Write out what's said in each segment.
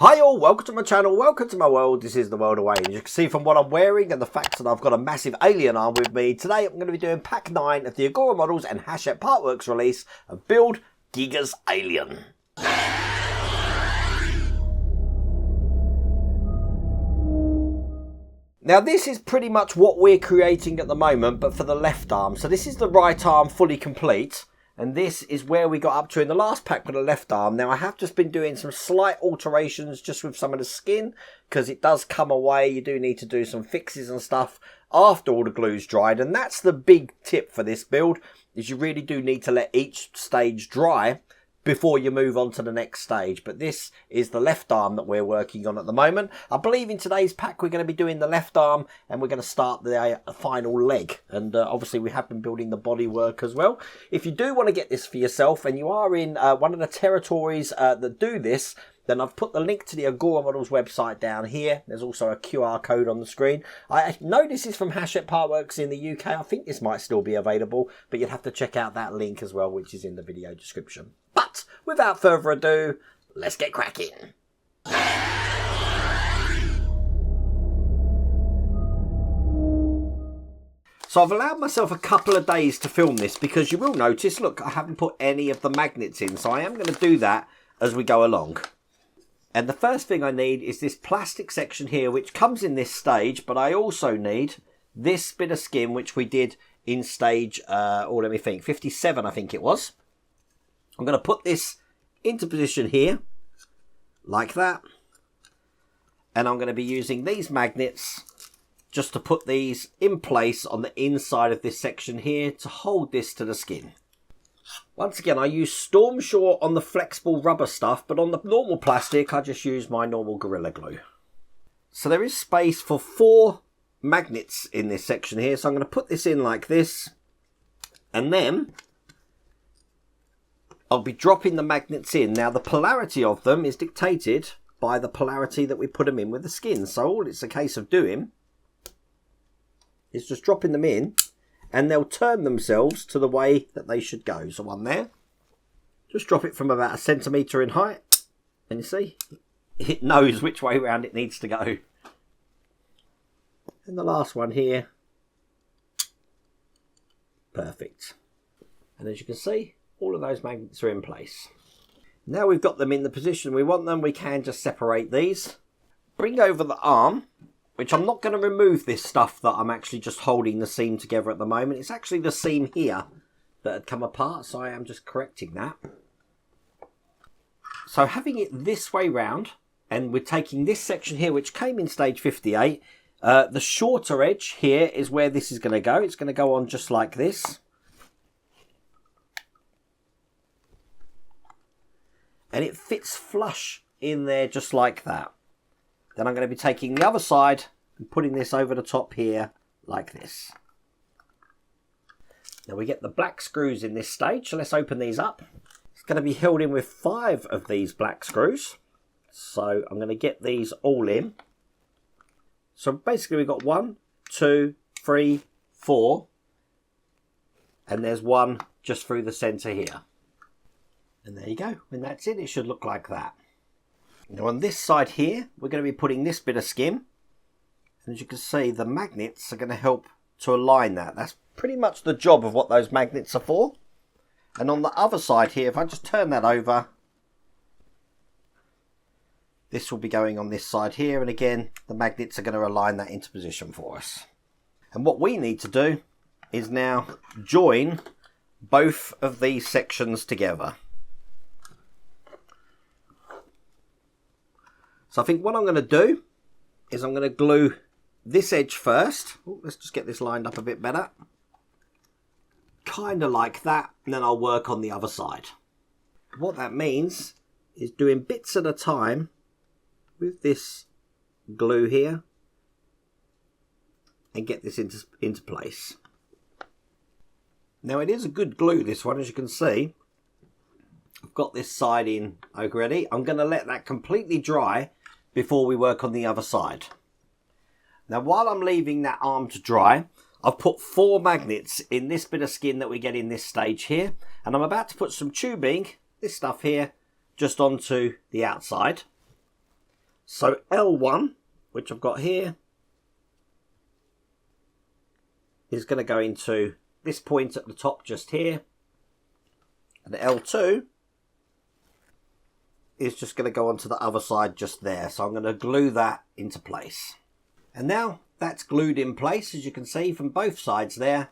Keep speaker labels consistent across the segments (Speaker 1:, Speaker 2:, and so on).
Speaker 1: Hi all, welcome to my channel, welcome to my world. This is the world away. And you can see from what I'm wearing and the fact that I've got a massive alien arm with me, today I'm going to be doing pack 9 of the Agora Models and Hachette Partworks release of Build Giga's Alien. Now this is pretty much what we're creating at the moment, but for the left arm. So this is the right arm fully complete. And this is where we got up to in the last pack with the left arm. Now I have just been doing some slight alterations just with some of the skin, because it does come away. You do need to do some fixes and stuff after all the glue's dried. And that's the big tip for this build, is you really do need to let each stage dry before you move on to the next stage. But this is the left arm that we're working on at the moment. I believe in today's pack we're going to be doing the left arm, and we're going to start the final leg. And obviously we have been building the body work as well. If you do want to get this for yourself and you are in one of the territories that do this, then I've put the link to the Agora Models website down here. There's also a QR code on the screen. I know this is from Hachette Partworks in the UK. I think this might still be available, but you'll have to check out that link as well, which is in the video description. But without further ado, let's get cracking. So I've allowed myself a couple of days to film this, because you will notice, look, I haven't put any of the magnets in. So I am going to do that as we go along. And the first thing I need is this plastic section here, which comes in this stage, but I also need this bit of skin, which we did in stage, let me think, 57, I think it was. I'm going to put this into position here, like that. And I'm going to be using these magnets just to put these in place on the inside of this section here to hold this to the skin. Once again, I use Storm Shore on the flexible rubber stuff, but on the normal plastic, I just use my normal Gorilla Glue. So there is space for 4 magnets in this section here. So I'm going to put this in like this, and then I'll be dropping the magnets in. Now the polarity of them is dictated by the polarity that we put them in with the skin. So all it's a case of doing is just dropping them in, and they'll turn themselves to the way that they should go. So one there. Just drop it from about 1 centimetre in height. And you see, it knows which way around it needs to go. And the last one here. Perfect. And as you can see, all of those magnets are in place. Now we've got them in the position we want them, we can just separate these. Bring over the arm, which I'm not going to remove this stuff that I'm actually just holding the seam together at the moment. It's actually the seam here that had come apart, so I am just correcting that. So having it this way round, and we're taking this section here, which came in stage 58, the shorter edge here is where this is going to go. It's going to go on just like this. And it fits flush in there just like that. Then I'm going to be taking the other side and putting this over the top here like this. Now we get the black screws in this stage, so let's open these up. It's going to be held in with 5 of these black screws. So I'm going to get these all in. So basically we've got 1, 2, 3, 4. And there's one just through the centre here. And there you go. When that's in, it should look like that. Now on this side here, we're going to be putting this bit of skin. And as you can see, the magnets are going to help to align that. That's pretty much the job of what those magnets are for. And on the other side here, if I just turn that over, this will be going on this side here. And again, the magnets are going to align that into position for us. And what we need to do is now join both of these sections together. So I think what I'm going to do is I'm going to glue this edge first. Ooh, let's just get this lined up a bit better. Kind of like that, and then I'll work on the other side. What that means is doing bits at a time with this glue here and get this into place. Now it is a good glue, this one, as you can see. I've got this side in already. I'm going to let that completely dry before we work on the other side. Now while I'm leaving that arm to dry, I've put 4 magnets in this bit of skin that we get in this stage here, and I'm about to put some tubing, this stuff here, just onto the outside. So L1, which I've got here, is going to go into this point at the top just here. And L2 is just going to go onto the other side just there. So I'm going to glue that into place. And now that's glued in place, as you can see from both sides there.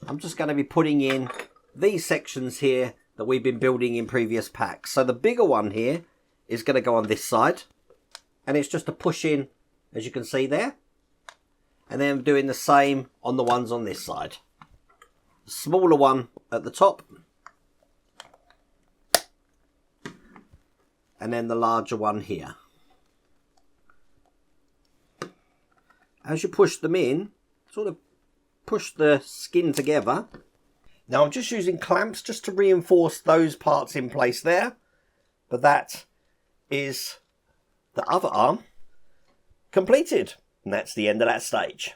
Speaker 1: I'm just going to be putting in these sections here that we've been building in previous packs. So the bigger one here is going to go on this side. And it's just a push in, as you can see there. And then I'm doing the same on the ones on this side. The smaller one at the top. And then the larger one here. As you push them in, sort of push the skin together. Now I'm just using clamps just to reinforce those parts in place there. But that is the other arm completed. And that's the end of that stage.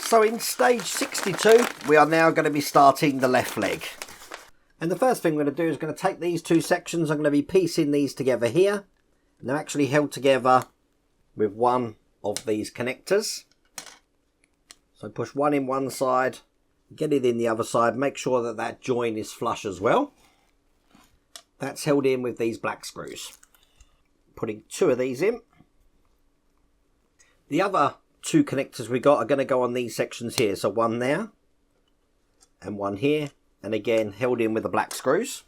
Speaker 1: So in stage 62, we are now going to be starting the left leg. And the first thing we're going to do is going to take these two sections. I'm going to be piecing these together here. And they're actually held together with one of these connectors. So push one in one side, get it in the other side. Make sure that that join is flush as well. That's held in with these black screws. Putting two of these in. The other two connectors we got are going to go on these sections here. So one there and one here. And again, held in with the black screws.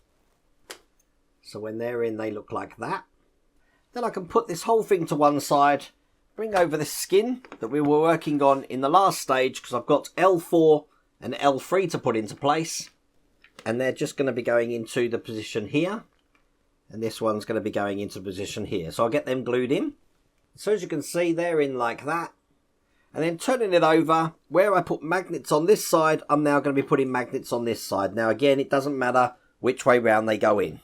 Speaker 1: So when they're in, they look like that. Then I can put this whole thing to one side. Bring over the skin that we were working on in the last stage. Because I've got L4 and L3 to put into place. And they're just going to be going into the position here. And this one's going to be going into position here. So I'll get them glued in. So as you can see, they're in like that. And then turning it over, where I put magnets on this side, I'm now going to be putting magnets on this side. Now again, it doesn't matter which way round they go in.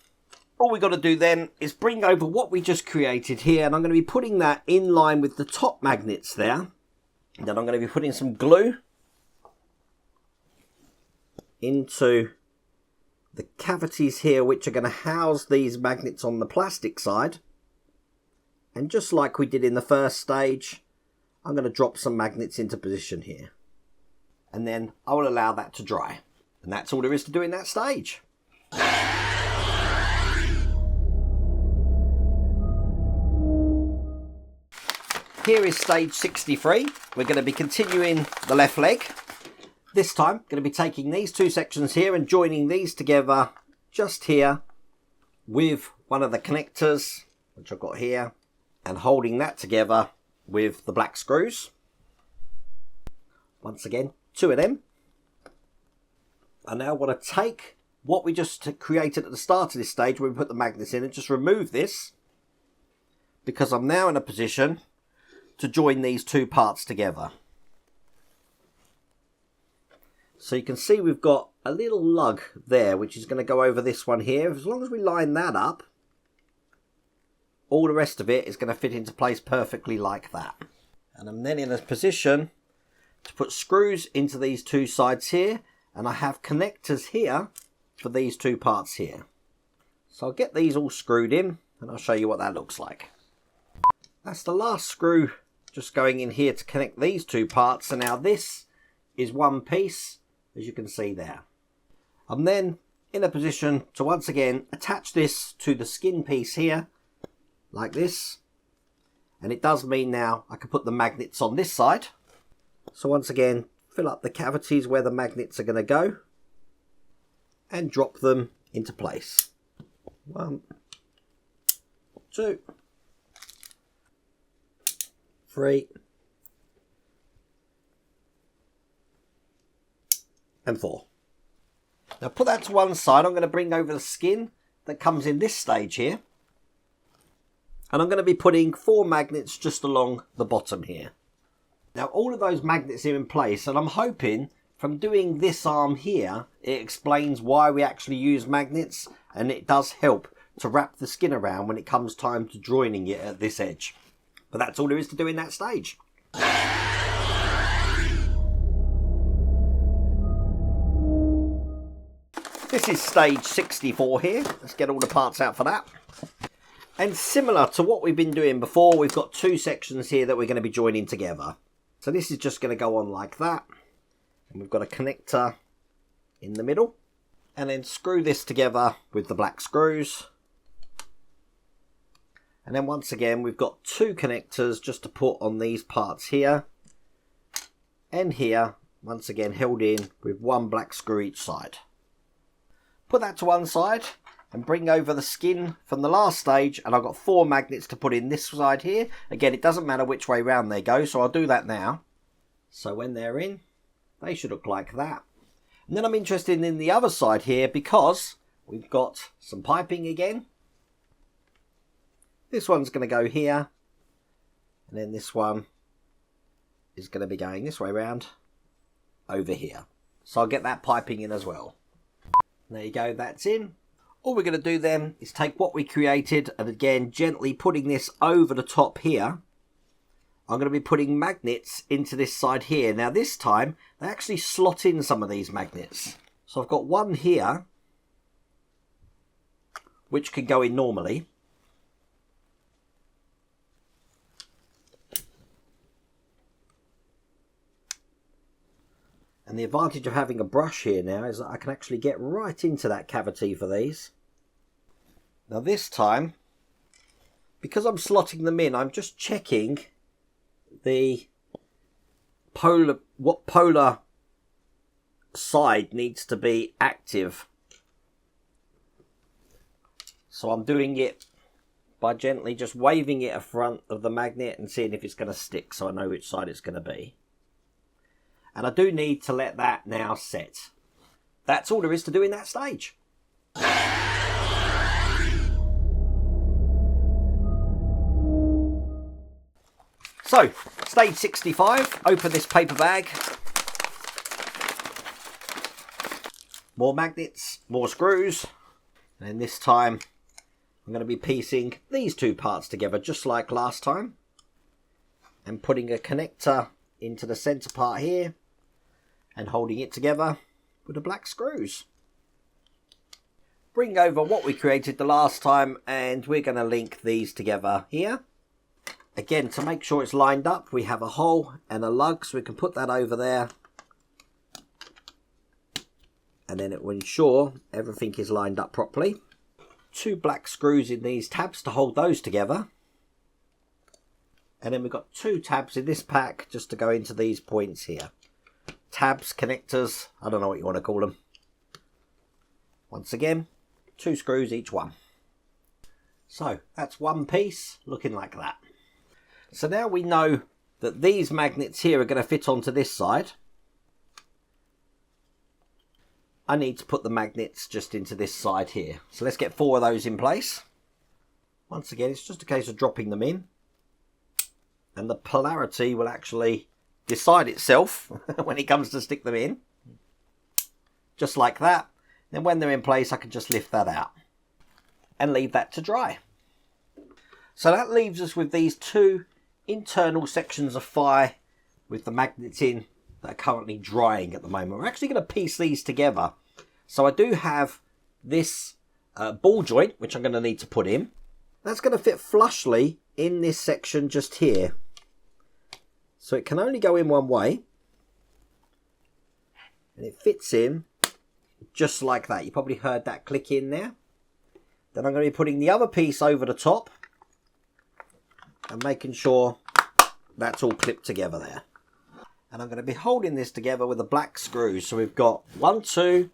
Speaker 1: All we've got to do then is bring over what we just created here. And I'm going to be putting that in line with the top magnets there. And then I'm going to be putting some glue into the cavities here, which are going to house these magnets on the plastic side. And just like we did in the first stage, I'm going to drop some magnets into position here. And then I will allow that to dry. And that's all there is to do in that stage. Here is stage 63. We're going to be continuing the left leg. This time, going to be taking these two sections here and joining these together just here with one of the connectors, which I've got here, and holding that together with the black screws. Once again, two of them. I now want to take what we just created at the start of this stage when we put the magnets in and just remove this, because I'm now in a position to join these two parts together. So you can see we've got a little lug there, which is going to go over this one here. As long as we line that up, all the rest of it is going to fit into place perfectly like that. And I'm then in a position to put screws into these two sides here. And I have connectors here for these two parts here. So I'll get these all screwed in and I'll show you what that looks like. That's the last screw just going in here to connect these two parts. And now this is one piece, as you can see there. I'm then in a position to once again attach this to the skin piece here, like this. And it does mean now I can put the magnets on this side. So once again, fill up the cavities where the magnets are going to go and drop them into place. 1, 2, 3, and 4. Now put that to one side. I'm going to bring over the skin that comes in this stage here. And I'm going to be putting 4 magnets just along the bottom here. Now all of those magnets are in place, and I'm hoping from doing this arm here, it explains why we actually use magnets, and it does help to wrap the skin around when it comes time to joining it at this edge. But that's all there is to do in that stage. This This is stage 64 here. Let's get all the parts out for that. And similar to what we've been doing before, we've got two sections here that we're going to be joining together. So this is just going to go on like that. And we've got a connector in the middle. And then screw this together with the black screws. And then once again, we've got two connectors just to put on these parts here. And here, once again, held in with one black screw each side. Put that to one side and bring over the skin from the last stage. And I've got 4 magnets to put in this side here. Again, it doesn't matter which way round they go, so I'll do that now. So when they're in, they should look like that. And then I'm interested in the other side here because we've got some piping again. This one's going to go here. And then this one is going to be going this way round over here. So I'll get that piping in as well. There you go, that's in. All we're going to do then is take what we created and again gently putting this over the top here. I'm going to be putting magnets into this side here. Now this time they actually slot in some of these magnets. So I've got one here which can go in normally. And the advantage of having a brush here now is that I can actually get right into that cavity for these. Now this time, because I'm slotting them in, I'm just checking what polar side needs to be active. So I'm doing it by gently just waving it in front of the magnet and seeing if it's going to stick, so I know which side it's going to be. And I do need to let that now set. That's all there is to do in that stage. So, stage 65, open this paper bag. More magnets, more screws. And this time, I'm going to be piecing these two parts together, just like last time. And putting a connector into the centre part here. And holding it together with the black screws. Bring over what we created the last time, and we're going to link these together here. Again, to make sure it's lined up, we have a hole and a lug, so we can put that over there. And then it will ensure everything is lined up properly. 2 black screws in these tabs to hold those together. And then we've got 2 tabs in this pack just to go into these points here. Tabs, connectors, I don't know what you want to call them. Once again, 2 screws each one. So that's one piece looking like that. So now we know that these magnets here are going to fit onto this side. I need to put the magnets just into this side here. So let's get 4 of those in place. Once again, it's just a case of dropping them in. And the polarity will actually decide itself when it comes to stick them in. Just like that. Then when they're in place, I can just lift that out. And leave that to dry. So that leaves us with these 2 internal sections of fire with the magnets in that are currently drying at the moment. We're actually going to piece these together. So I do have this ball joint, which I'm going to need to put in. That's going to fit flushly in this section just here. So it can only go in one way. And it fits in just like that. You probably heard that click in there. Then I'm going to be putting the other piece over the top. And making sure that's all clipped together there. And I'm going to be holding this together with the black screws. So we've got 1, 2,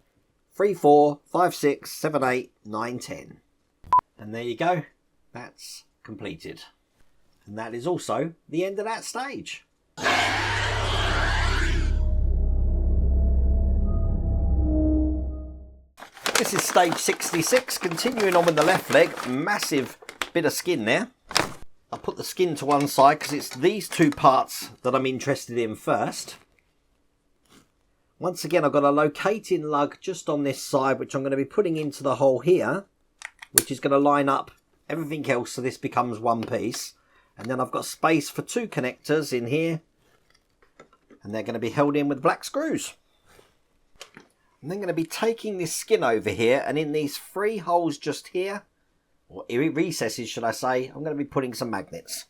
Speaker 1: 3, 4, 5, 6, 7, 8, 9, 10. And there you go. That's completed. And that is also the end of that stage. This is stage 66. Continuing on with the left leg. Massive bit of skin there. I'll put the skin to one side because it's these 2 parts that I'm interested in first. Once again, I've got a locating lug just on this side, which I'm going to be putting into the hole here, which is going to line up everything else so this becomes one piece. And then I've got space for 2 connectors in here, and they're going to be held in with black screws. I'm then going to be taking this skin over here, and in these 3 holes just here, or recesses should I say, I'm going to be putting some magnets.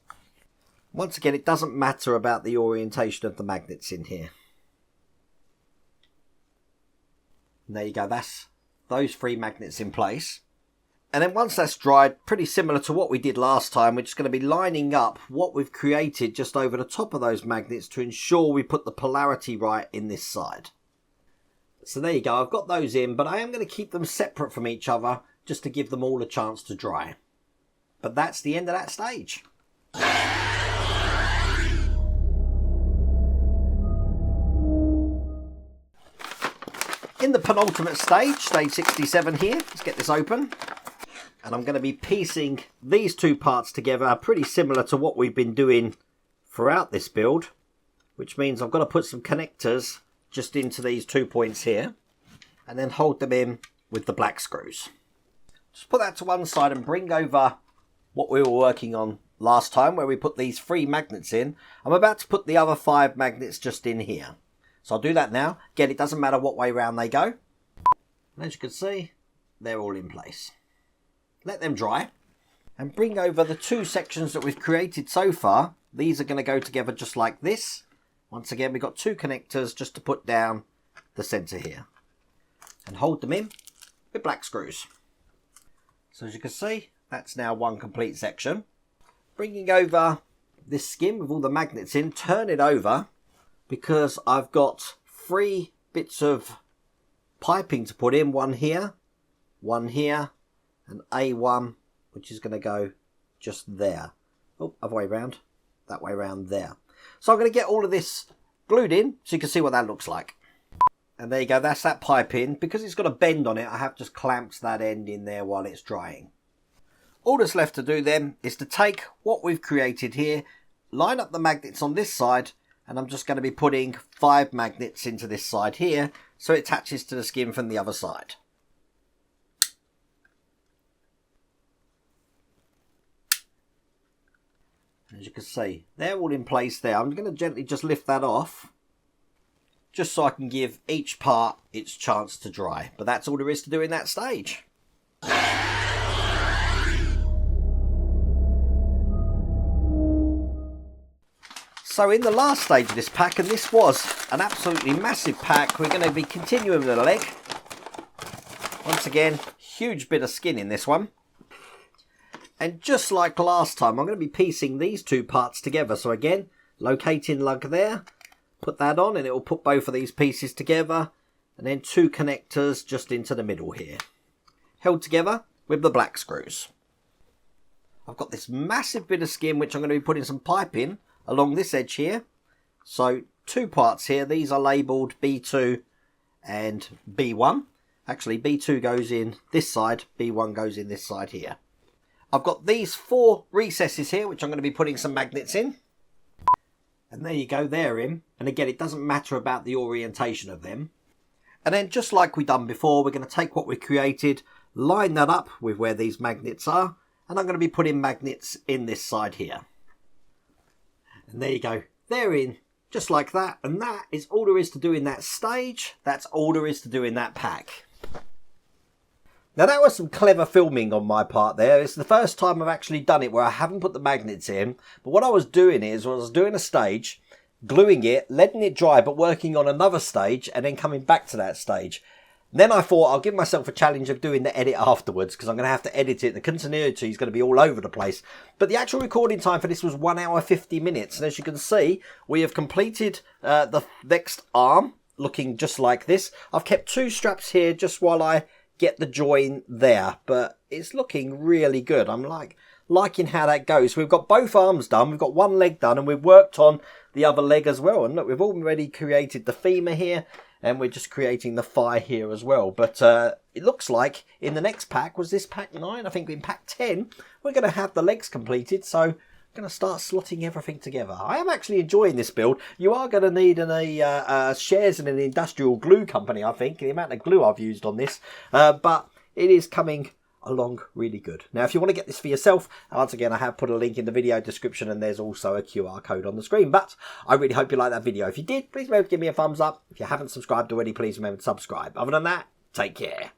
Speaker 1: Once again, it doesn't matter about the orientation of the magnets in here. And there you go, that's those 3 magnets in place. And then once that's dried, pretty similar to what we did last time, we're just going to be lining up what we've created just over the top of those magnets to ensure we put the polarity right in this side. So there you go, I've got those in, but I am going to keep them separate from each other just to give them all a chance to dry. But that's the end of that stage. In the penultimate stage, stage 67 here, let's get this open. And I'm going to be piecing these 2 parts together, pretty similar to what we've been doing throughout this build. Which means I've got to put some connectors just into these 2 points here. And then hold them in with the black screws. Just put that to one side and bring over what we were working on last time, where we put these 3 magnets in. I'm about to put the other 5 magnets just in here. So I'll do that now. Again, it doesn't matter what way round they go. And as you can see, they're all in place. Let them dry. And bring over the 2 sections that we've created so far. These are going to go together just like this. Once again, we've got 2 connectors just to put down the centre here. And hold them in with black screws. So as you can see, that's now 1 complete section. Bringing over this skin with all the magnets in, turn it over, because I've got 3 bits of piping to put in. 1 here, 1 here, and A1, which is going to go just there. Oh, other way round, that way round there. So I'm going to get all of this glued in so you can see what that looks like. And there you go, that's that pipe in. Because it's got a bend on it, I have just clamped that end in there while it's drying. All that's left to do then is to take what we've created here, line up the magnets on this side, and I'm just going to be putting 5 magnets into this side here so it attaches to the skin from the other side. As you can see, they're all in place there. I'm going to gently just lift that off, just so I can give each part its chance to dry. But that's all there is to do in that stage. So in the last stage of this pack, and this was an absolutely massive pack, we're going to be continuing with the leg. Once again, huge bit of skin in this one. And just like last time, I'm going to be piecing these 2 parts together. So again, locating lug there, put that on, and it will put both of these pieces together. And then 2 connectors just into the middle here, held together with the black screws. I've got this massive bit of skin which I'm going to be putting some pipe in along this edge here. So 2 parts here. These are labelled B2 and B1. Actually, B2 goes in this side, B1 goes in this side here. I've got these 4 recesses here, which I'm going to be putting some magnets in. And there you go, they're in. And again, it doesn't matter about the orientation of them. And then just like we done before, we're going to take what we created, line that up with where these magnets are. And I'm going to be putting magnets in this side here. And there you go, they're in just like that. And that is all there is to do in that stage. That's all there is to do in that pack. Now that was some clever filming on my part there. It's the first time I've actually done it where I haven't put the magnets in. But what I was doing is, I was doing a stage, gluing it, letting it dry, but working on another stage and then coming back to that stage. Then I thought I'll give myself a challenge of doing the edit afterwards, because I'm going to have to edit it. The continuity is going to be all over the place. But the actual recording time for this was 1 hour 50 minutes. And as you can see, we have completed the next arm looking just like this. I've kept 2 straps here just while I get the join there, but it's looking really good. I'm liking how that goes. We've got both arms done, we've got 1 leg done, and we've worked on the other leg as well. And look, we've already created the femur here, and we're just creating the thigh here as well. But it looks like in the next pack, was this pack 9? I think in pack 10, we're going to have the legs completed. So going to start slotting everything together. I am actually enjoying this build. You are going to need shares in an industrial glue company, I think, the amount of glue I've used on this. But it is coming along really good. Now, if you want to get this for yourself, once again, I have put a link in the video description and there's also a QR code on the screen. But I really hope you liked that video. If you did, please remember to give me a thumbs up. If you haven't subscribed already, please remember to subscribe. Other than that, take care.